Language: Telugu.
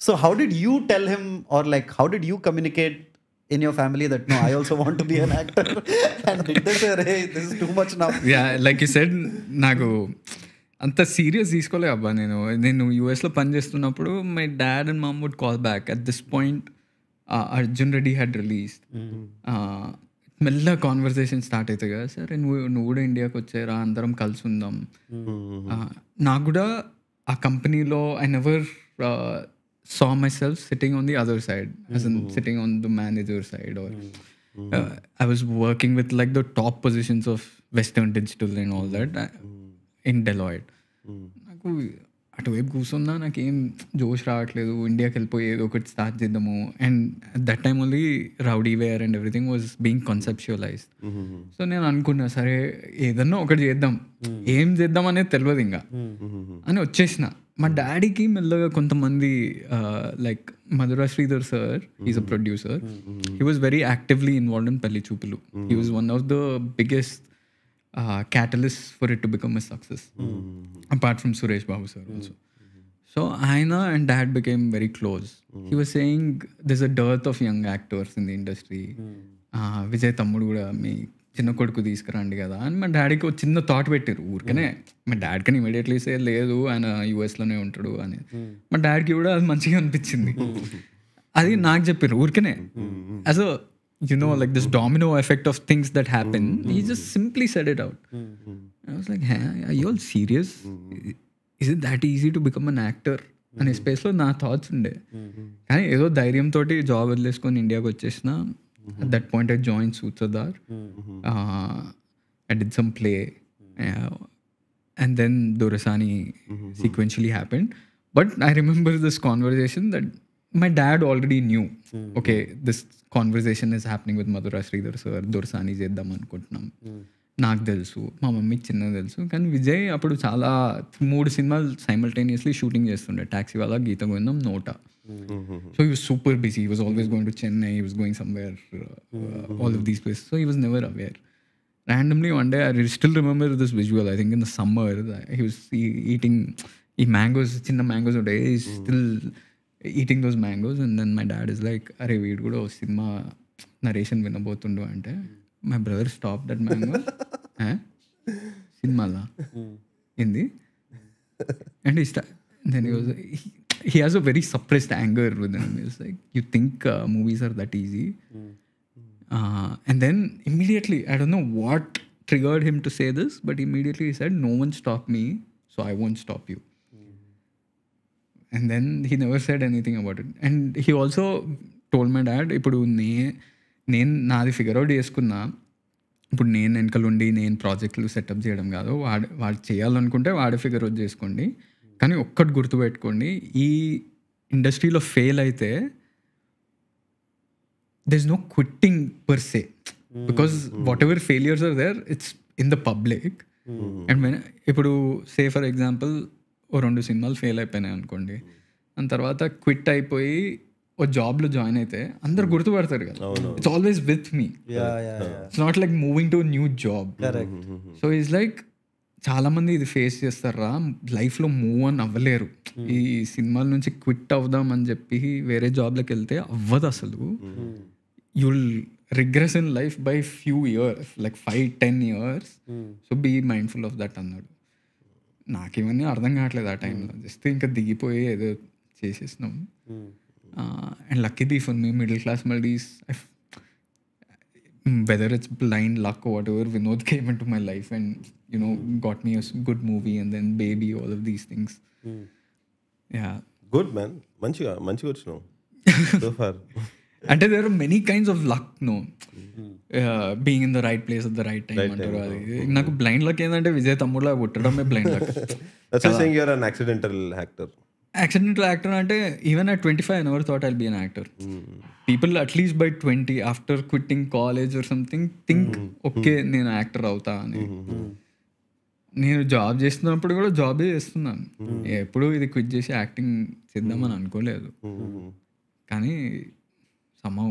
So how did you tell him, or like how did you communicate in your family that no, I also want to be an actor? And did they say, hey, this is too much now? Like you said నాకు అంత సీరియస్ తీసుకోలే అబ్బా. నేను యూఎస్లో పనిచేస్తున్నప్పుడు my dad and mom would call back at this point. Arjun Reddy had released. మెల్ల కాన్వర్సేషన్ స్టార్ట్ అవుతాయి కదా, సరే నువ్వు కూడా ఇండియాకి వచ్చారా, అందరం కలిసి ఉందాం. నాకు కూడా ఆ కంపెనీలో I never saw myself sitting on the other side, as in sitting on the manager side, or I was working with like the top positions of Western Digital and all that in Deloitte. నాకు అటువైపు కూర్చున్నా నాకేం జోష్ రావట్లేదు, ఇండియాకి వెళ్ళిపోయి ఏదో ఒకటి స్టార్ట్ చేద్దాము. And that time only rowdy wear and everything was being conceptualised. So నేను అనుకున్నా సరే ఏదన్నా ఒకటి చేద్దాం, ఏం చేద్దాం అనేది తెలియదు ఇంకా అని వచ్చేసిన. మా డాడీకి మెల్లగా కొంతమంది like Madhura Sridhar sir, is a producer, he was very actively involved in పెళ్లి చూపులు. He was one of the biggest catalyst for it to become a success, apart from Suresh Babu sir also. So Aina and dad became very close. He was saying there's a dearth of young actors in the industry. Vijay తమ్ముడు కూడా మీ చిన్న కొడుకు తీసుకురండి కదా అని మా డాడీకి ఒక చిన్న థాట్ పెట్టారు ఊరికనే. మా డాడ్ కని ఇమీడియట్లీ సే లేదు ఆయన యూఎస్లోనే ఉంటాడు అని. మా డాడ్కి కూడా అది మంచిగా అనిపించింది. అది నాకు చెప్పారు ఊరికనే. As a like this domino effect of things that happen. He just simply said it out. I was like, hey, are you all serious? Is it that easy to become an actor? అనే స్పేస్లో నా థాట్స్ ఉండే. కానీ ఏదో ధైర్యంతో జాబ్ వదిలేసుకొని ఇండియాకి వచ్చేసిన. At that point I join Sutradhar. I did some play. And then Dorasani sequentially happened. But I remember this conversation that my dad already knew, okay, this conversation is happening with Madhura Sridhar sir, Dorsani చేద్దాం అనుకుంటున్నాం. నాకు తెలుసు, మా మమ్మీకి చిన్నగా తెలుసు. కానీ విజయ్ అప్పుడు చాలా 3 సినిమాలు సైమల్టేనియస్లీ షూటింగ్ చేస్తుండే. Taxiwaala, Geetha Govindam, NOTA. So he was super busy. He was always going to Chennai, he was going somewhere, all of these places. So he was never aware. Randomly one day, I still remember this visual, I think in the summer, he was eating ఈ మ్యాంగోస్, చిన్న మ్యాంగోస్ ఉంటాయి, he's still eating those mangoes, and then my dad is like, అరే వీడు కూడా ఓ సినిమా నరేషన్ వినబోతుండు అంటే, my brother stop that mango. సినిమాలా ఏంది? And then he has a very suppressed anger within him. He's like, you think movies are that easy? And then immediately, I don't know what triggered him to say this, but immediately he said, no one stopped me, so I won't stop you. And then he never said anything about it. And he also told my dad, ఇప్పుడు నేను నాది ఫిగర్ అవుట్ చేసుకున్నా, ఇప్పుడు నేను వెనకలుండి నేను ప్రాజెక్టులు సెటప్ చేయడం కాదు, వాడు చేయాలనుకుంటే వాడే ఫిగర్ అవుట్ చేసుకోండి. కానీ ఒక్కటి గుర్తుపెట్టుకోండి, ఈ ఇండస్ట్రీలో ఫెయిల్ అయితే there is no quitting per se, because whatever failures are there, it's in the public. And when ఇప్పుడు సే ఫర్ ఎగ్జాంపుల్ ఓ 2 సినిమాలు ఫెయిల్ అయిపోయినాయి అనుకోండి, దాని తర్వాత క్విట్ అయిపోయి ఓ జాబ్లో జాయిన్ అయితే అందరు గుర్తుపడతారు కదా. It's always with me. It's not like moving to new job. So is like చాలామంది ఇది ఫేస్ చేస్తారా, లైఫ్లో మూవ్ అని అవ్వలేరు. ఈ సినిమాల నుంచి క్విట్ అవుదాం అని చెప్పి వేరే జాబ్లోకి వెళ్తే అవ్వదు అసలు. You'll regress in life by few years, like 5-10 years. So be mindful of that అన్నాడు. నాకేమన్నీ అర్థం కావట్లేదు ఆ టైంలో. జస్ట్ ఇంకా దిగిపోయి ఏదో చేసేసినాం. And luckily for me middle class Maldives, whether it's blind luck or whatever, Vinod came into my life and got me a good movie, and then Baby, all of these things. Yeah. Good man. మంచిగా వచ్చినావు so far. అంటే there are many kinds of luck, being in the right place at the right time అంటారు. అది నాకు బ్లైండ్ లక్ ఏంటంటే విజయ్ తమ్ముడులా పుట్టడమే blind luck. That's why saying you're an accidental actor. Accidental actor అంటే even at 25 I never thought I'll be an actor. People at least by 20 after quitting college or something think okay నేను యాక్టర్ అవుతా అని. నేను జాబ్ చేస్తున్నప్పుడు కూడా జాబే చేస్తున్నాను. ఎప్పుడు ఇది క్విట్ చేసి యాక్టింగ్ చేద్దామని అనుకోలేదు. కానీ somehow